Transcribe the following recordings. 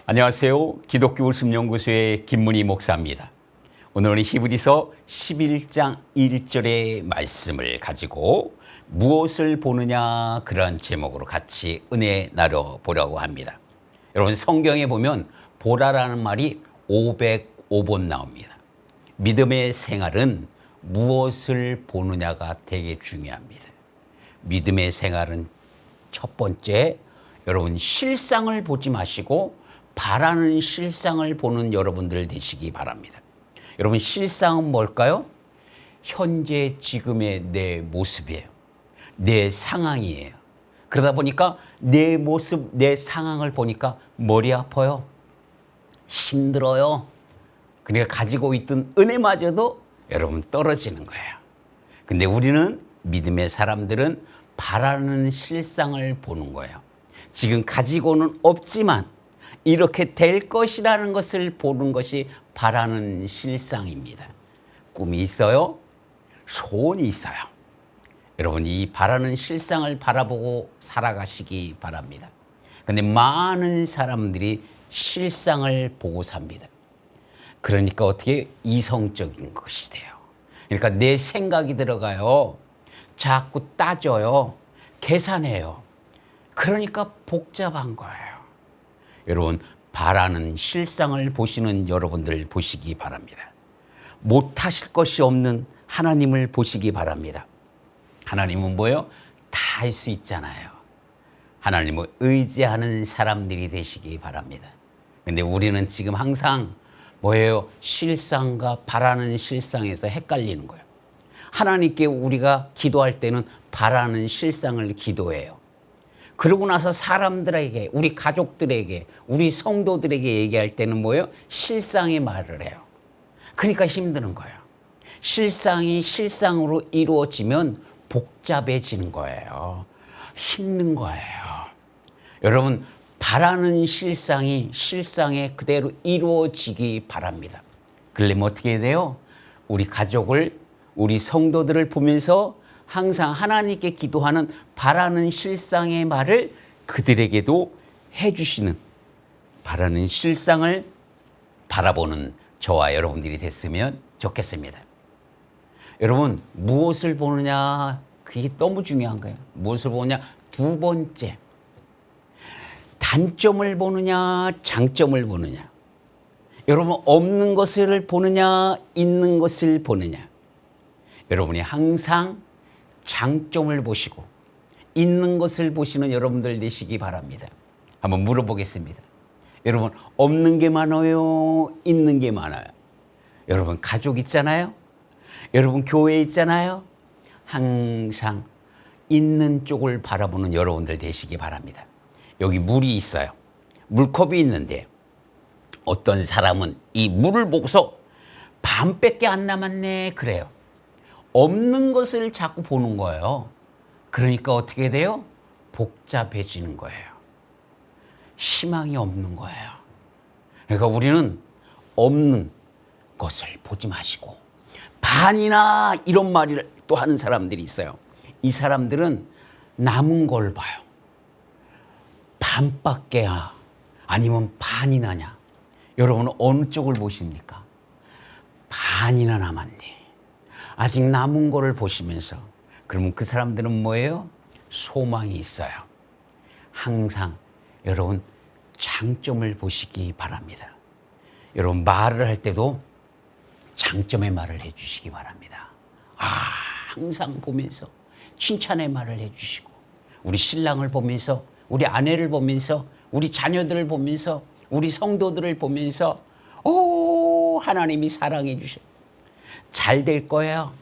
안녕하세요. 기독교 웃음연구소의 김문희 목사입니다. 오늘은 히브리서 11장 1절의 말씀을 가지고 무엇을 보느냐 그런 제목으로 같이 은혜 나눠보려고 합니다. 여러분 성경에 보면 보라라는 말이 505번 나옵니다. 믿음의 생활은 무엇을 보느냐가 되게 중요합니다. 믿음의 생활은 첫 번째, 여러분 실상을 보지 마시고 바라는 실상을 보는 여러분들 되시기 바랍니다. 여러분 실상은 뭘까요? 현재 지금의 내 모습이에요. 내 상황이에요. 그러다 보니까 내 모습, 내 상황을 보니까 머리 아파요. 힘들어요. 그러니까 가지고 있던 은혜마저도 여러분 떨어지는 거예요. 근데 우리는 믿음의 사람들은 바라는 실상을 보는 거예요. 지금 가지고는 없지만 이렇게 될 것이라는 것을 보는 것이 바라는 실상입니다. 꿈이 있어요? 소원이 있어요. 여러분 이 바라는 실상을 바라보고 살아가시기 바랍니다. 그런데 많은 사람들이 실상을 보고 삽니다. 그러니까 어떻게 이성적인 것이 돼요. 그러니까 내 생각이 들어가요. 자꾸 따져요. 계산해요. 그러니까 복잡한 거예요. 여러분 바라는 실상을 보시는 여러분들 보시기 바랍니다. 못하실 것이 없는 하나님을 보시기 바랍니다. 하나님은 뭐예요? 다 할 수 있잖아요. 하나님을 의지하는 사람들이 되시기 바랍니다. 근데 우리는 지금 항상 뭐예요? 실상과 바라는 실상에서 헷갈리는 거예요. 하나님께 우리가 기도할 때는 바라는 실상을 기도해요. 그러고 나서 사람들에게, 우리 가족들에게, 우리 성도들에게 얘기할 때는 뭐예요? 실상의 말을 해요. 그러니까 힘드는 거예요. 실상이 실상으로 이루어지면 복잡해지는 거예요. 힘든 거예요. 여러분, 바라는 실상이 실상에 그대로 이루어지기 바랍니다. 그러려면 어떻게 해야 돼요? 우리 가족을, 우리 성도들을 보면서 항상 하나님께 기도하는 바라는 실상의 말을 그들에게도 해주시는 바라는 실상을 바라보는 저와 여러분들이 됐으면 좋겠습니다. 여러분 무엇을 보느냐 그게 너무 중요한 거예요. 무엇을 보느냐 두 번째 단점을 보느냐 장점을 보느냐. 여러분 없는 것을 보느냐 있는 것을 보느냐. 여러분이 항상 장점을 보시고 있는 것을 보시는 여러분들 되시기 바랍니다. 한번 물어보겠습니다. 여러분 없는 게 많아요? 있는 게 많아요? 여러분 가족 있잖아요? 여러분 교회 있잖아요? 항상 있는 쪽을 바라보는 여러분들 되시기 바랍니다. 여기 물이 있어요. 물컵이 있는데 어떤 사람은 이 물을 보고서 반밖에 안 남았네 그래요. 없는 것을 자꾸 보는 거예요. 그러니까 어떻게 돼요? 복잡해지는 거예요. 희망이 없는 거예요. 그러니까 우리는 없는 것을 보지 마시고 반이나 이런 말을 또 하는 사람들이 있어요. 이 사람들은 남은 걸 봐요. 반밖에야 아니면 반이나냐. 여러분은 어느 쪽을 보십니까? 반이나 남았네. 아직 남은 거를 보시면서 그러면 그 사람들은 뭐예요? 소망이 있어요. 항상 여러분 장점을 보시기 바랍니다. 여러분 말을 할 때도 장점의 말을 해주시기 바랍니다. 항상 보면서 칭찬의 말을 해주시고 우리 신랑을 보면서 우리 아내를 보면서 우리 자녀들을 보면서 우리 성도들을 보면서 하나님이 사랑해 주셔. 잘 될 거예요.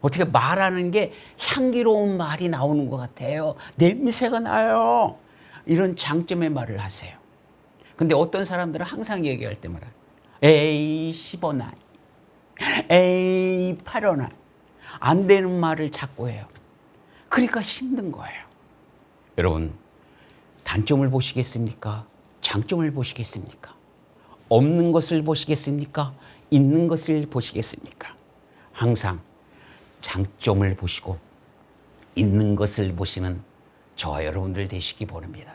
어떻게 말하는 게 향기로운 말이 나오는 것 같아요. 냄새가 나요. 이런 장점의 말을 하세요. 근데 어떤 사람들은 항상 얘기할 때마다 에이 10원아 에이 8원아 안 되는 말을 자꾸 해요. 그러니까 힘든 거예요. 여러분 단점을 보시겠습니까? 장점을 보시겠습니까? 없는 것을 보시겠습니까? 있는 것을 보시겠습니까? 항상 장점을 보시고 있는 것을 보시는 저와 여러분들 되시기 바랍니다.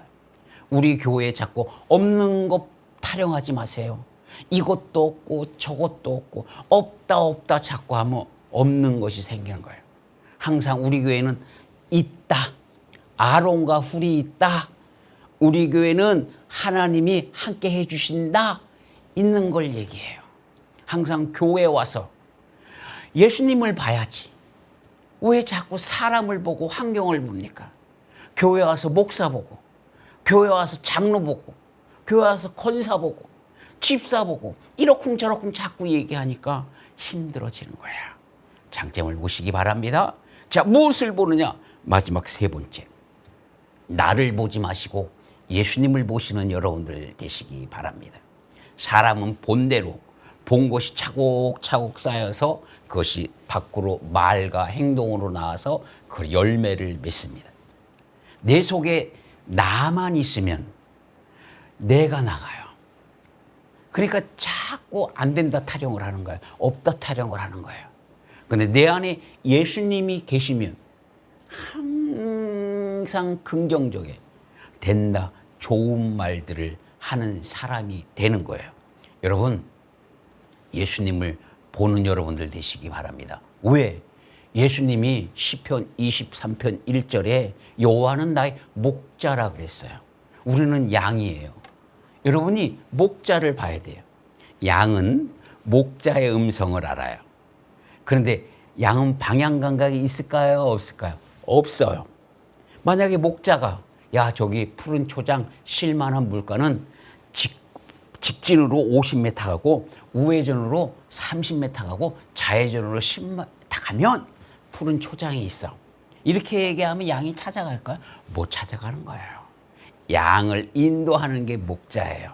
우리 교회에 자꾸 없는 것 타령하지 마세요. 이것도 없고 저것도 없고 없다 자꾸 하면 없는 것이 생기는 거예요. 항상 우리 교회는 있다. 아론과 훌이 있다. 우리 교회는 하나님이 함께 해주신다. 있는 걸 얘기해요. 항상 교회에 와서 예수님을 봐야지. 왜 자꾸 사람을 보고 환경을 봅니까? 교회 와서 목사 보고, 교회 와서 장로 보고, 교회 와서 권사 보고, 집사 보고 이러쿵저러쿵 자꾸 얘기하니까 힘들어지는 거야. 장점을 보시기 바랍니다. 자, 무엇을 보느냐? 마지막 세 번째. 나를 보지 마시고 예수님을 보시는 여러분들 되시기 바랍니다. 사람은 본대로 본 것이 차곡차곡 쌓여서 그것이 밖으로 말과 행동으로 나와서 그 열매를 맺습니다. 내 속에 나만 있으면 내가 나가요. 그러니까 자꾸 안 된다 타령을 하는 거예요. 없다 타령을 하는 거예요. 그런데 내 안에 예수님이 계시면 항상 긍정적에 된다, 좋은 말들을 하는 사람이 되는 거예요. 여러분, 예수님을 보는 여러분들 되시기 바랍니다. 왜? 예수님이 시편 23편 1절에 여호와는 나의 목자라 그랬어요. 우리는 양이에요. 여러분이 목자를 봐야 돼요. 양은 목자의 음성을 알아요. 그런데 양은 방향 감각이 있을까요? 없을까요? 없어요. 만약에 목자가 야 저기 푸른 초장 쉴만한 물가는 직진으로 50m 가고 우회전으로 30m 가고 좌회전으로 10m 가면 푸른 초장이 있어. 이렇게 얘기하면 양이 찾아갈까요? 못 찾아가는 거예요. 양을 인도하는 게 목자예요.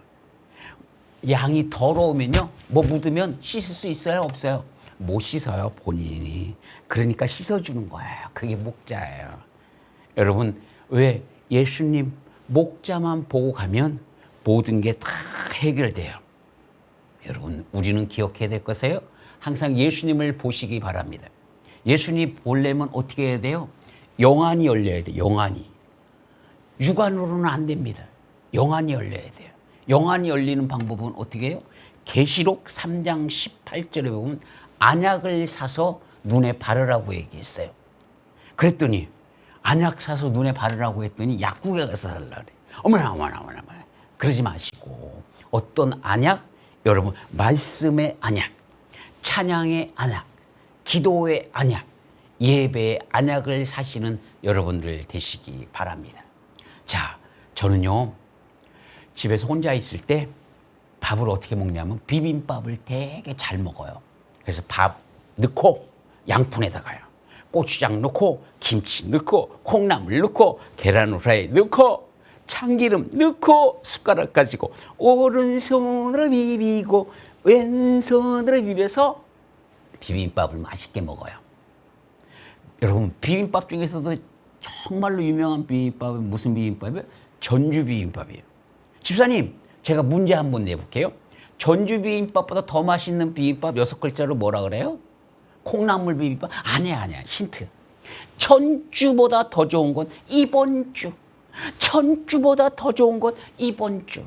양이 더러우면요, 뭐 묻으면 씻을 수 있어요? 없어요? 못 씻어요, 본인이. 그러니까 씻어주는 거예요. 그게 목자예요. 여러분, 왜 예수님 목자만 보고 가면 모든 게 다 해결돼요. 여러분, 우리는 기억해야 될 것이에요. 항상 예수님을 보시기 바랍니다. 예수님 보려면 어떻게 해야 돼요? 영안이 열려야 돼요. 영안이. 육안으로는 안 됩니다. 영안이 열려야 돼요. 영안이 열리는 방법은 어떻게 해요? 계시록 3장 18절에 보면 안약을 사서 눈에 바르라고 얘기했어요. 그랬더니 안약 사서 눈에 바르라고 했더니 약국에 가서 달라 그래. 어머나. 그러지 마시고 어떤 안약? 여러분, 말씀의 안약, 찬양의 안약, 기도의 안약, 예배의 안약을 사시는 여러분들 되시기 바랍니다. 자, 저는요, 집에서 혼자 있을 때 밥을 어떻게 먹냐면 비빔밥을 되게 잘 먹어요. 그래서 밥 넣고 양푼에다가요, 고추장 넣고 김치 넣고 콩나물 넣고 계란 후라이 넣고 참기름 넣고 숟가락 가지고 오른손으로 비비고 왼손으로 비벼서 비빔밥을 맛있게 먹어요. 여러분, 비빔밥 중에서도 정말로 유명한 비빔밥은 무슨 비빔밥이에요? 전주 비빔밥이에요. 집사님, 제가 문제 한번 내볼게요. 전주 비빔밥보다 더 맛있는 비빔밥 6글자로 뭐라 그래요? 콩나물 비빔밥? 아니야. 힌트. 전주보다 더 좋은 건 이번 주. 전주보다 더 좋은 건 이번 주.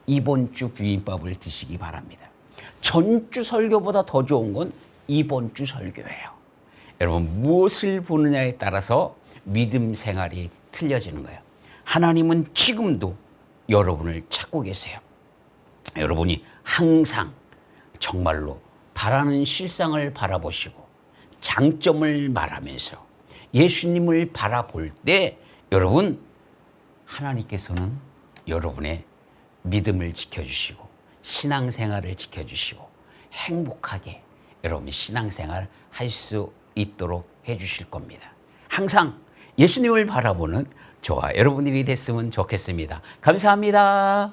이번 주 비빔밥을 드시기 바랍니다. 전주 설교보다 더 좋은 건 이번 주 설교예요. 여러분, 무엇을 보느냐에 따라서 믿음 생활이 틀려지는 거예요. 하나님은 지금도 여러분을 찾고 계세요. 여러분이 항상 정말로 바라는 실상을 바라보시고 장점을 말하면서 예수님을 바라볼 때 여러분, 하나님께서는 여러분의 믿음을 지켜주시고 신앙생활을 지켜주시고 행복하게 여러분이 신앙생활 할 수 있도록 해주실 겁니다. 항상 예수님을 바라보는 저와 여러분들이 됐으면 좋겠습니다. 감사합니다.